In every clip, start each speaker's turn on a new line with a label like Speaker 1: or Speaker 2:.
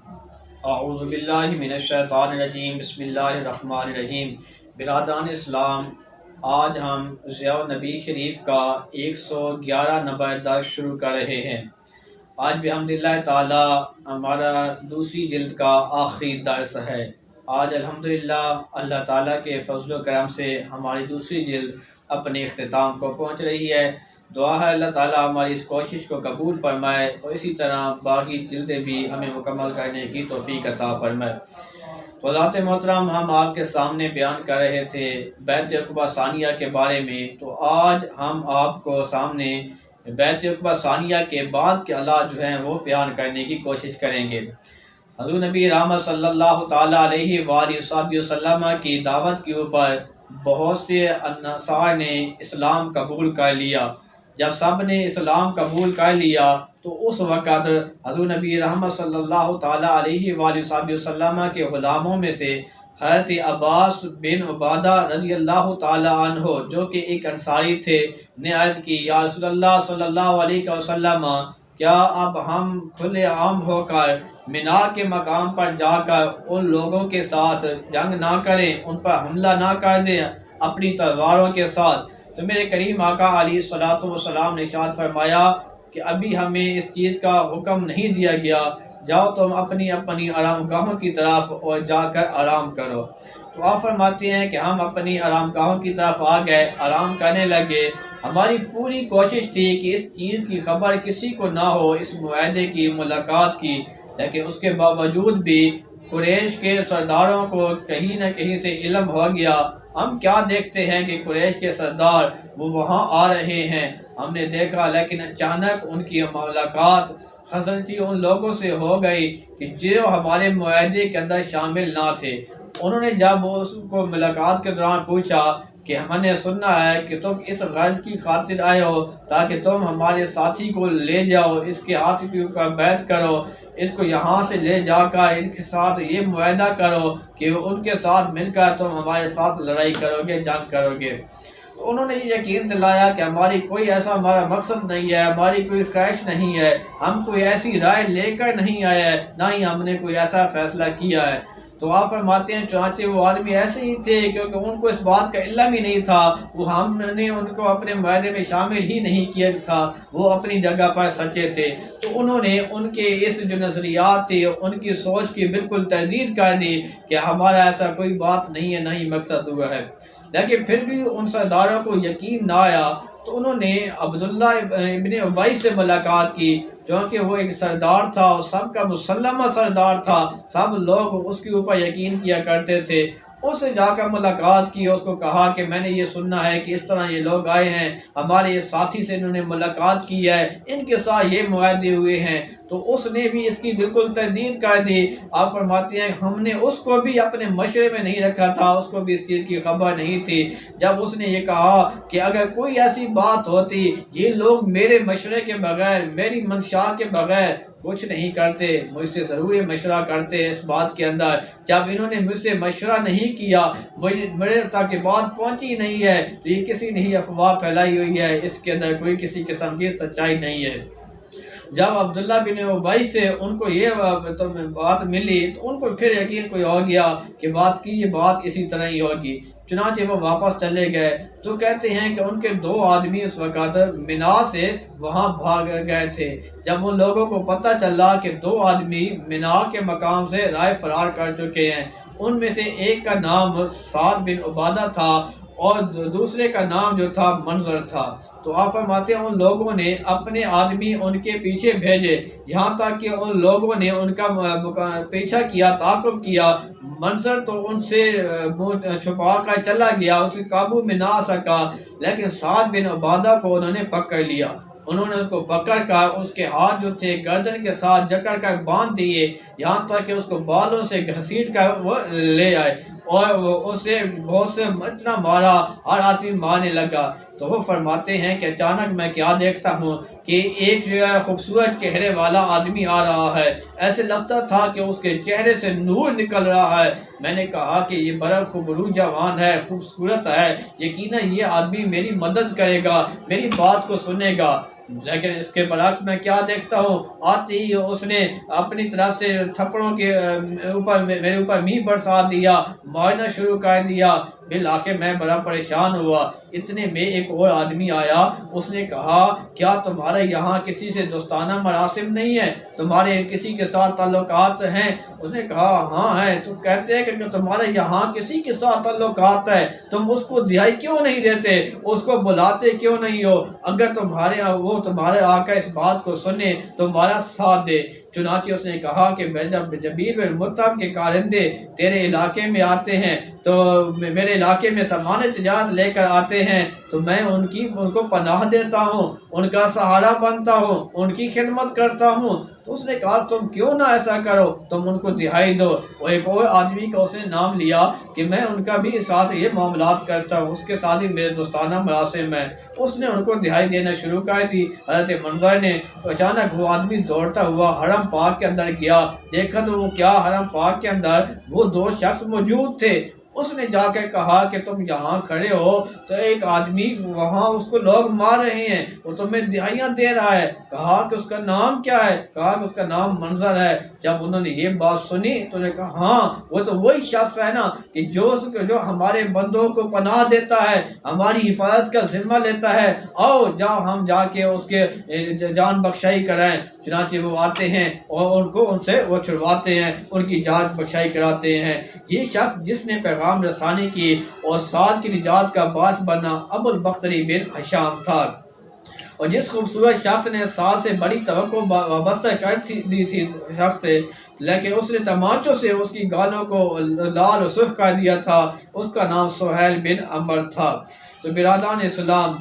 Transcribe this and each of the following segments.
Speaker 1: اعوذ باللہ من الشیطان الرجیم، بسم اللہ الرحمن الرحیم۔ برادران اسلام، آج ہم ضیاء النبی شریف کا 111 نمبر درس شروع کر رہے ہیں۔ آج بحمداللہ تعالی ہمارا دوسری جلد کا آخری درس ہے۔ آج الحمدللہ اللہ تعالیٰ کے فضل و کرم سے ہماری دوسری جلد اپنے اختتام کو پہنچ رہی ہے۔ دعا ہے اللہ تعالیٰ ہماری اس کوشش کو قبول فرمائے اور اسی طرح باقی جلدیں بھی ہمیں مکمل کرنے کی توفیق عطا فرمائے۔ تو حضرات محترم، ہم آپ کے سامنے بیان کر رہے تھے بیعت عقبہ ثانیہ کے بارے میں، تو آج ہم آپ کو سامنے بیعت عقبہ ثانیہ کے بعد کے حالات جو ہیں وہ بیان کرنے کی کوشش کریں گے۔ حضور نبی رحمت صلی اللہ تعالیٰ علیہ وآلہ وسلم کی دعوت کے اوپر بہت سے انصار نے اسلام قبول کر لیا۔ جب سب نے اسلام قبول کر لیا تو اس وقت حضور نبی رحمت صلی اللہ تعالیٰ علیہ وآلہ وسلم کے غلاموں میں سے حضرت عباس بن عبادہ رضی اللہ تعالیٰ عنہ، جو کہ ایک انصاری تھے، نے عرض کی، یا رسول اللہ صلی اللہ علیہ وسلم، کیا اب ہم کھلے عام ہو کر مینا کے مقام پر جا کر ان لوگوں کے ساتھ جنگ نہ کریں، ان پر حملہ نہ کر دیں اپنی تلواروں کے ساتھ؟ تو میرے کریم آقا علیہ الصلوۃ والسلام نے ارشاد فرمایا کہ ابھی ہمیں اس چیز کا حکم نہیں دیا گیا، جاؤ تم اپنی اپنی آرام گاہوں کی طرف اور جا کر آرام کرو۔ تو آپ فرماتے ہیں کہ ہم اپنی آرام گاہوں کی طرف آ گئے، آرام کرنے لگے۔ ہماری پوری کوشش تھی کہ اس چیز کی خبر کسی کو نہ ہو، اس معاہدے کی، ملاقات کی، لیکن اس کے باوجود بھی قریش کے سرداروں کو کہیں نہ کہیں سے علم ہو گیا۔ ہم کیا دیکھتے ہیں کہ قریش کے سردار وہ وہاں آ رہے ہیں، ہم نے دیکھا، لیکن اچانک ان کی ملاقات خزرجی ان لوگوں سے ہو گئی کہ جو ہمارے معاہدے کے اندر شامل نہ تھے۔ انہوں نے جب اس کو ملاقات کے دوران پوچھا کہ ہم نے سنا ہے کہ تم اس غرض کی خاطر آئے ہو تاکہ تم ہمارے ساتھی کو لے جاؤ، اس کے ہاتھ کے اوپر بیعت کرو، اس کو یہاں سے لے جا کر ان کے ساتھ یہ معاہدہ کرو کہ ان کے ساتھ مل کر تم ہمارے ساتھ لڑائی کرو گے، جنگ کرو گے۔ تو انہوں نے یہ یقین دلایا کہ ہماری کوئی ایسا ہمارا مقصد نہیں ہے، ہماری کوئی خواہش نہیں ہے، ہم کوئی ایسی رائے لے کر نہیں آئے ہیں، نہ ہی ہم نے کوئی ایسا فیصلہ کیا ہے۔ تو آپ فرماتے ہیں چنانچہ وہ آدمی ایسے ہی تھے کیونکہ ان کو اس بات کا علم ہی نہیں تھا، وہ ہم نے ان کو اپنے معاہدے میں شامل ہی نہیں کیا تھا، وہ اپنی جگہ پر سچے تھے۔ تو انہوں نے ان کے اس جو نظریات تھے، ان کی سوچ کی بالکل تردید کر دی کہ ہمارا ایسا کوئی بات نہیں ہے، نہ ہی مقصد ہوا ہے۔ لیکن پھر بھی ان سرداروں کو یقین نہ آیا، تو انہوں نے عبداللہ ابن ابی سے ملاقات کی، چونکہ وہ ایک سردار تھا اور سب کا مسلمہ سردار تھا، سب لوگ اس کے اوپر یقین کیا کرتے تھے۔ اس سے جا کر ملاقات کی، اس کو کہا کہ میں نے یہ سننا ہے کہ اس طرح یہ لوگ آئے ہیں، ہمارے اس ساتھی سے انہوں نے ملاقات کی ہے، ان کے ساتھ یہ معاہدے ہوئے ہیں۔ تو اس نے بھی اس کی بالکل تردید کر دی۔ آپ فرماتے ہیں ہم نے اس کو بھی اپنے مشورے میں نہیں رکھا تھا، اس کو بھی اس چیز کی خبر نہیں تھی۔ جب اس نے یہ کہا کہ اگر کوئی ایسی بات ہوتی، یہ لوگ میرے مشورے کے بغیر، میری منشا کے بغیر کچھ نہیں کرتے، مجھ سے ضرور یہ مشورہ کرتے اس بات کے اندر۔ جب انہوں نے مجھ سے مشورہ نہیں کیا، میرے تک بات پہنچی نہیں ہے، تو یہ کسی نے ہی افواہ پھیلائی ہوئی ہے، اس کے اندر کوئی کسی قسم کی سچائی نہیں ہے۔ جب عبداللہ بن ابی سے ان کو یہ بات ملی تو ان کو پھر یقین کوئی ہو گیا کہ بات کی یہ بات اسی طرح ہی ہوگی۔ چنانچہ وہ واپس چلے گئے۔ تو کہتے ہیں کہ ان کے 2 آدمی اس وقت مینا سے وہاں بھاگ گئے تھے۔ جب ان لوگوں کو پتہ چلا کہ 2 آدمی مینا کے مقام سے رائے فرار کر چکے ہیں، ان میں سے ایک کا نام سعد بن عبادہ تھا اور دوسرے کا نام جو تھا منظر تھا، تو آپ فرماتے ہیں ان لوگوں نے اپنے آدمی ان کے پیچھے بھیجے، یہاں تک کہ ان لوگوں نے ان کا پیچھا کیا، تعاقب کیا۔ منظر تو ان سے منہ چھپا کر چلا گیا، اسے قابو میں نہ آ سکا، لیکن سعد بن عبادہ کو انہوں نے پکڑ لیا۔ انہوں نے اس کو پکڑ کر اس کے ہاتھ جو تھے گردن کے ساتھ جکڑ کر باندھ دیے، یہاں تک کہ اس کو بالوں سے گھسیٹ کر وہ لے آئے اور اسے بہت سے اتنا مارا، ہر آدمی مارنے لگا۔ تو وہ فرماتے ہیں کہ اچانک میں کیا دیکھتا ہوں کہ ایک جو ہے خوبصورت چہرے والا آدمی آ رہا ہے، ایسے لگتا تھا کہ اس کے چہرے سے نور نکل رہا ہے۔ میں نے کہا کہ یہ بڑا خوبرو جوان ہے، خوبصورت ہے، یقیناً یہ آدمی میری مدد کرے گا، میری بات کو سنے گا۔ لیکن اس کے برعکس میں کیا دیکھتا ہوں، آتی ہی اس نے اپنی طرف سے تھپڑوں کے اوپر میرے اوپر می برسا دیا، معائنہ شروع کر دیا۔ بالآخر میں بڑا پریشان ہوا۔ اتنے میں ایک اور آدمی آیا، اس نے کہا کیا تمہارے یہاں کسی سے دوستانہ مراسم نہیں ہے، تمہارے کسی کے ساتھ تعلقات ہیں؟ اس نے کہا ہاں ہے۔ تو کہتے ہیں کہ تمہارے یہاں کسی کے ساتھ تعلقات ہے، تم اس کو دہائی کیوں نہیں دیتے، اس کو بلاتے کیوں نہیں ہو؟ اگر وہ تمہارے آقا اس بات کو سنے تمہارا ساتھ دے۔ چنانچہ اس نے کہا کہ جب جبیر بن مطعم کے کارندے تیرے علاقے میں آتے ہیں تو میرے علاقے میں سامان تجارت لے کر آتے ہیں تو میں ان کو پناہ دیتا ہوں، ان کا سہارا بنتا ہوں، ان کی خدمت کرتا ہوں۔ تو اس نے کہا تم کیوں نہ ایسا کرو، تم ان کو دہائی دو۔ اور ایک اور آدمی کا اس نے نام لیا کہ میں ان کا بھی ساتھ یہ معاملات کرتا ہوں، اس کے ساتھ ہی میرے دوستانہ مراسم ہیں۔ اس نے ان کو دہائی دینا شروع کر دی۔ حضرت منظر نے اچانک وہ آدمی دوڑتا ہوا حرم پاک کے اندر گیا، دیکھا تو وہ کیا حرم پاک کے اندر وہ دو شخص موجود تھے۔ اس نے جا کے کہا کہ تم یہاں کھڑے ہو تو ایک آدمی وہاں اس کو لوگ مار رہے ہیں، وہ تمہیں دہائیاں دے رہا ہے۔ کہا کہ اس کا نام کیا ہے؟ کہا کہ اس کا نام منظر ہے۔ جب انہوں نے یہ بات سنی تو انہوں نے کہا ہاں وہ تو وہی شخص ہے نا کہ جو ہمارے بندوں کو پناہ دیتا ہے، ہماری حفاظت کا ذمہ لیتا ہے، آؤ جاؤ ہم جا کے اس کے جان بخشائی کرائیں۔ چنانچہ وہ آتے ہیں اور ان سے وہ چھڑواتے ہیں، ان کی جان بخشائی کراتے ہیں۔ یہ شخص جس نے پیغام رسانی کی اور سعد کی نجات کا باعث بنا ابو البختری بن ہشام تھا، اور جس خوبصورت شخص نے سعد سے بڑی توقع وابستہ کر دی تھی شخص سے، لیکن اس نے تمانچوں سے اس کی گالوں کو لال و سرخ کر دیا تھا، اس کا نام سہیل بن عمر تھا۔ تو برادران اسلام،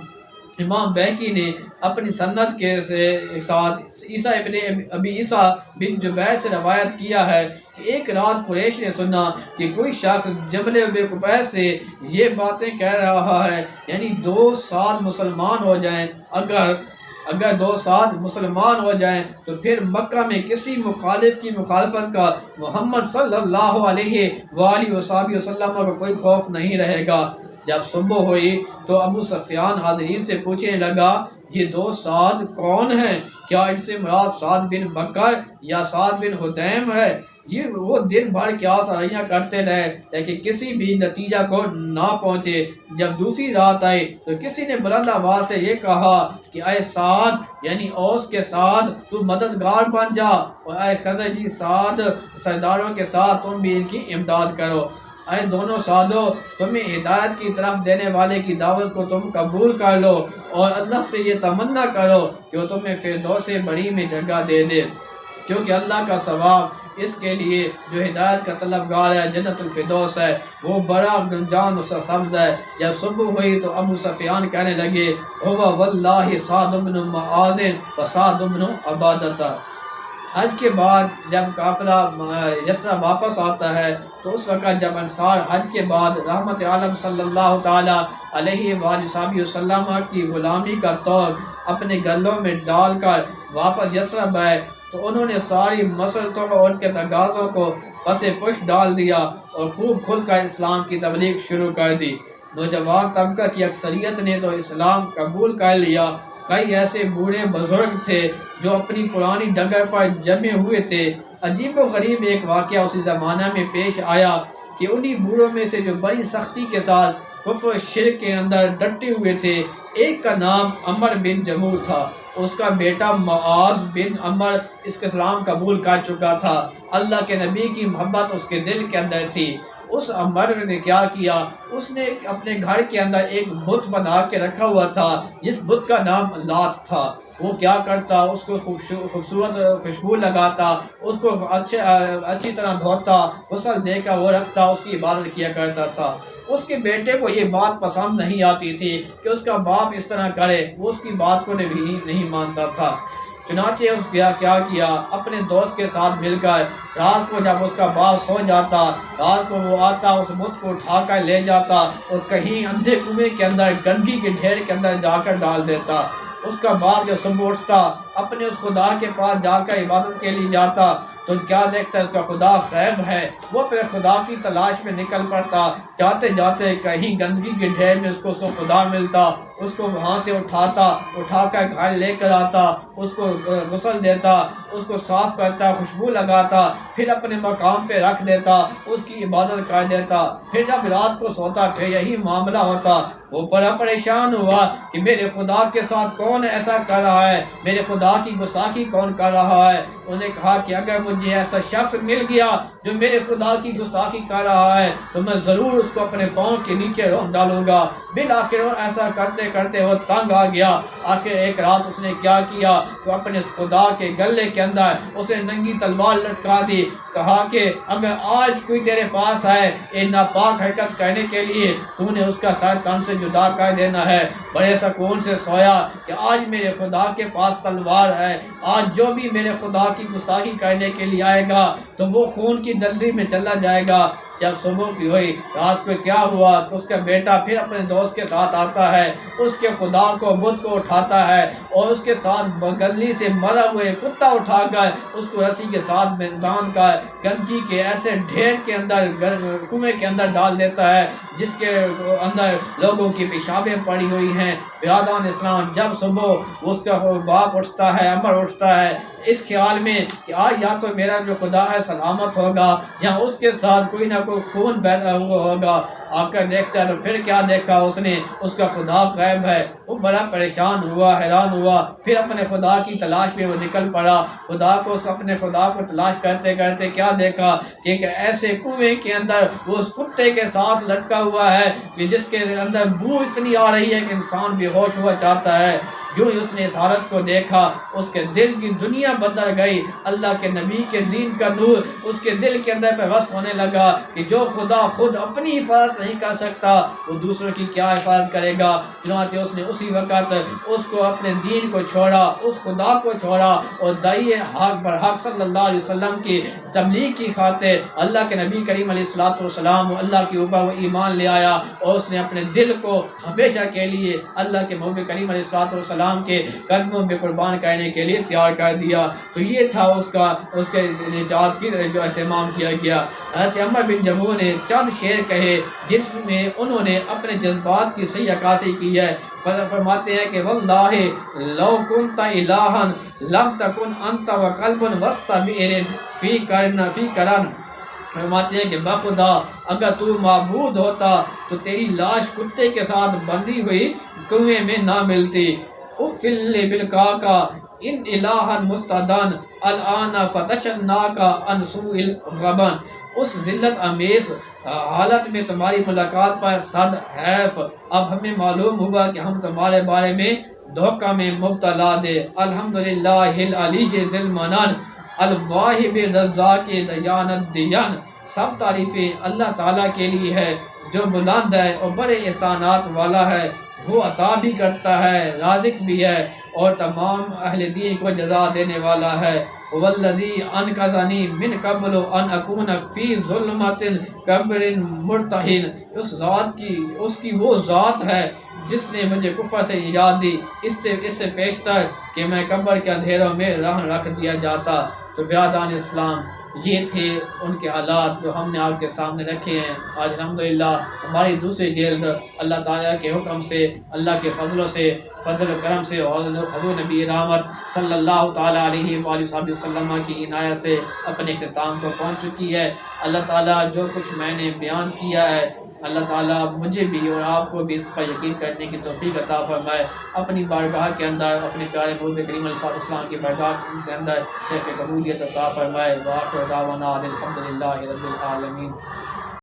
Speaker 1: امام بہقی نے اپنی سند کے ساتھ عیسیٰ ابن ابی عیسیٰ بن جبیر سے روایت کیا ہے کہ ایک رات قریش نے سنا کہ کوئی شخص جبل ابی قبیس سے یہ باتیں کہہ رہا ہے، یعنی 2 سال مسلمان ہو جائیں، اگر 2 سال مسلمان ہو جائیں تو پھر مکہ میں کسی مخالف کی مخالفت کا محمد صلی اللہ علیہ وآلہ وسلم کو کوئی خوف نہیں رہے گا۔ جب صبح ہوئی تو ابو سفیان حاضرین سے پوچھنے لگا یہ 2 سعد کون ہیں؟ کیا ان سے مراد سعد بن بکر یا سعد بن حدیم ہے؟ وہ دن بھر کیا سرائیاں کرتے رہے لیکن کسی بھی نتیجہ کو نہ پہنچے۔ جب دوسری رات آئی تو کسی نے بلند آواز سے یہ کہا کہ اے سعد یعنی اوس کے سعد تو مددگار بن جا، اور اے خزرجی سعد سرداروں کے ساتھ تم بھی ان کی امداد کرو۔ اے دونوں سعدو، تمہیں ہدایت کی طرف دینے والے کی دعوت کو تم قبول کر لو اور اللہ سے یہ تمنا کرو کہ وہ تمہیں فردوس بری میں جگہ دے دے، کیونکہ اللہ کا ثواب اس کے لیے جو ہدایت کا طلبگار ہے جنت الفردوس ہے، وہ بڑا جان اس سبز ہے۔ جب صبح ہوئی تو ابو سفیان کہنے لگے هو واللہ سعد بن معاذ و سعد بن عبادہ۔ حج کے بعد جب قافلہ یسرب واپس آتا ہے تو اس وقت جب انصار حج کے بعد رحمت عالم صلی اللہ تعالیٰ علیہ وآلہ وسلم کی غلامی کا توغ اپنے گلوں میں ڈال کر واپس یسرب آئے تو انہوں نے ساری مسلطوں اور ان کے تقاضوں کو پس پش ڈال دیا اور خوب کھل کر اسلام کی تبلیغ شروع کر دی۔ نوجوان طبقہ کی اکثریت نے تو اسلام قبول کر لیا۔ کئی ایسے بوڑھے بزرگ تھے جو اپنی پرانی ڈگر پر جمے ہوئے تھے۔ عجیب و غریب ایک واقعہ اسی زمانہ میں پیش آیا کہ انہی بوڑھوں میں سے جو بڑی سختی کے ساتھ کفر و شرک کے اندر ڈٹے ہوئے تھے، ایک کا نام عمر بن جموع تھا، اس کا بیٹا معاذ بن عمر اس کے اسلام قبول کر چکا تھا۔ اللہ کے نبی کی محبت اس کے دل کے اندر تھی۔ اس عمر نے کیا کیا، اس نے اپنے گھر کے اندر ایک بت بنا کے رکھا ہوا تھا جس بت کا نام لات تھا۔ وہ کیا کرتا، اس کو خوبصورت خوشبو لگاتا، اس کو اچھی طرح دھوتا، غسل دے کر وہ رکھتا، اس کی عبادت کیا کرتا تھا۔ اس کے بیٹے کو یہ بات پسند نہیں آتی تھی کہ اس کا باپ اس طرح کرے، وہ اس کی بات کو بھی نہیں مانتا تھا۔ چنانچہ اس کیا کیا اپنے دوست کے ساتھ مل کر رات کو جب اس کا باپ سو جاتا، رات کو وہ آتا، اس بت کو اٹھا کر لے جاتا اور کہیں اندھے کنویں کے اندر گندگی کے ڈھیر کے اندر جا کر ڈال دیتا۔ اس کا باپ جب صبح اٹھتا اپنے اس خدا کے پاس جا کر عبادت کے لیے جاتا تو کیا دیکھتا اس کا خدا غائب ہے۔ وہ اپنے خدا کی تلاش میں نکل پڑتا، جاتے جاتے کہیں گندگی کے ڈھیر میں اس کو خدا ملتا اس کو وہاں سے اٹھا کر گھر لے کر آتا، اس کو غسل دیتا، اس کو صاف کرتا، خوشبو لگاتا، پھر اپنے مقام پہ رکھ دیتا، اس کی عبادت کر دیتا، پھر جب رات کو سوتا پھر یہی معاملہ ہوتا۔ وہ بڑا پریشان ہوا کہ میرے خدا کے ساتھ کون ایسا کر رہا ہے، میرے خدا کی گستاخی کون کر رہا ہے۔ انہوں نے کہا کہ اگر مجھے ایسا شخص مل گیا جو میرے خدا کی گستاخی کر رہا ہے تو میں ضرور اس کو اپنے پاؤں کے نیچے رون ڈالوں گا۔ بالآخر ایسا کرتے کرتے وہ تنگ آ گیا۔ آخر ایک رات اس نے کیا کیا کہ اپنے خدا کے گلے کے اندر اسے ننگی تلوار لٹکا دی، کہا کہ اگر آج کوئی تیرے پاس ہے یہ ناپاک حرکت کرنے کے لیے تو نے اس کا سر تن سے جدا کر دینا ہے۔ بڑے سکون سے سویا کہ آج میرے خدا کے پاس تلوار ہے، آج جو بھی میرے خدا کی گستاخی کرنے کے لیے آئے گا تو وہ خون کی ڈلدی میں چلا جائے گا۔ جب صبح کی ہوئی، رات کو کیا ہوا کہ اس کا بیٹا پھر اپنے دوست کے ساتھ آتا ہے، اس کے خدا کو بت کو اٹھاتا ہے اور اس کے ساتھ گلی سے مرا ہوئے کتا اٹھا کر اس کو رسی کے ساتھ باندھ کر گندگی کے ایسے ڈھیر کے اندر کنویں کے اندر ڈال دیتا ہے جس کے اندر لوگوں کی پیشابیں پڑی ہوئی ہیں۔ برادران اسلام، جب صبح اس کا باپ اٹھتا ہے، عمر اٹھتا ہے اس خیال میں کہ آج یا تو میرا جو خدا ہے سلامت ہوگا یا اس کے ساتھ کوئی نہ کوئی خون پیدا ہوا ہوگا، آ کر دیکھتا ہے تو پھر کیا دیکھا اس نے، اس کا خدا غائب ہے۔ وہ بڑا پریشان ہوا، حیران ہوا، پھر اپنے خدا کی تلاش میں وہ نکل پڑا۔ اپنے خدا کو تلاش کرتے کرتے کیا دیکھا کہ ایک ایسے کنویں کے اندر وہ اس کتے کے ساتھ لٹکا ہوا ہے کہ جس کے اندر بو اتنی آ رہی ہے کہ انسان بے ہوش ہوا چاہتا ہے۔ جو ہی اس نے اس حالت کو دیکھا اس کے دل کی دنیا بدل گئی۔ اللہ کے نبی کے دین کا نور اس کے دل کے اندر پیوست ہونے لگا کہ جو خدا خود اپنی حفاظت نہیں کر سکتا وہ دوسروں کی کیا حفاظت کرے گا۔ چنانچہ اس نے اسی وقت اس کو اپنے دین کو چھوڑا، اس خدا کو چھوڑا اور داعی حق برحق صلی اللہ علیہ وسلم کی تبلیغ کی خاطر اللہ کے نبی کریم علیہ الصلوۃ والسلام اللہ کے اوپر وہ ایمان لے آیا اور اس نے اپنے دل کو ہمیشہ کے لیے اللہ کے محبوب کریم علیہ الصلوۃ والسلام کے قدموں پہ قربان کرنے کے لیے تیار کر دیا۔ تو یہ تھا اس کے نجات کی جو اہتمام کیا گیا۔ حضرت عمر بن جموع نے چند شعر کہے جس میں انہوں نے اپنے جذبات کی صحیح عکاسی کی ہے۔ فرماتے ہیں کہ واللہ لو کنت الہا لم تکن انت وقلب وسط بئر فی کرن۔ فرماتے ہیں کہ بخدا اگر تو معبود ہوتا تو تیری لاش کتے کے ساتھ بندھی ہوئی کنویں میں نہ ملتی۔ افل بالکاکا ان الہا مستدان الان فتشناکا ان سوء الغبن۔ اس ذلت امیز حالت میں تمہاری ملاقات پر صد حیف، اب ہمیں معلوم ہوا کہ ہم تمہارے بارے میں دھوکہ میں مبتلا دے۔ الحمدللہ العلی ذی المنان الواہب الرزاق دیان الدیان۔ سب تعریفیں اللہ تعالیٰ کے لیے ہے جو بلند ہے اور بڑے احسانات والا ہے، وہ عطا بھی کرتا ہے، رازق بھی ہے اور تمام اہل دین کو جزا دینے والا ہے۔ والذی انقذنی من قبل ان اکون فی ظلمت قبر مرتہن۔ اس کی وہ ذات ہے جس نے مجھے کفر سے نجات دی، اس سے پیشتر کہ میں قبر کے اندھیروں میں رہن رکھ دیا جاتا۔ تو برادران اسلام، یہ تھے ان کے حالات جو ہم نے آپ کے سامنے رکھے ہیں۔ آج الحمدللہ ہماری دوسری جلد اللہ تعالیٰ کے حکم سے، اللہ کے فضل و کرم سے اور حضور نبی رحمت صلی اللہ تعالیٰ علیہ وآلہ وسلم کی عنایت سے اپنے اختتام کو پہنچ چکی ہے۔ اللہ تعالیٰ جو کچھ میں نے بیان کیا ہے اللہ تعالیٰ مجھے بھی اور آپ کو بھی اس پر یقین کرنے کی توفیق عطا فرمائے۔ اپنی بارگاہ کے اندر اپنے پیارے محبوب کریم علیہ السلام کی بارگاہ کے اندر شیخ قبولیت عطا فرمائے۔ وآخر دعوانا الحمدللہ رب العالمین۔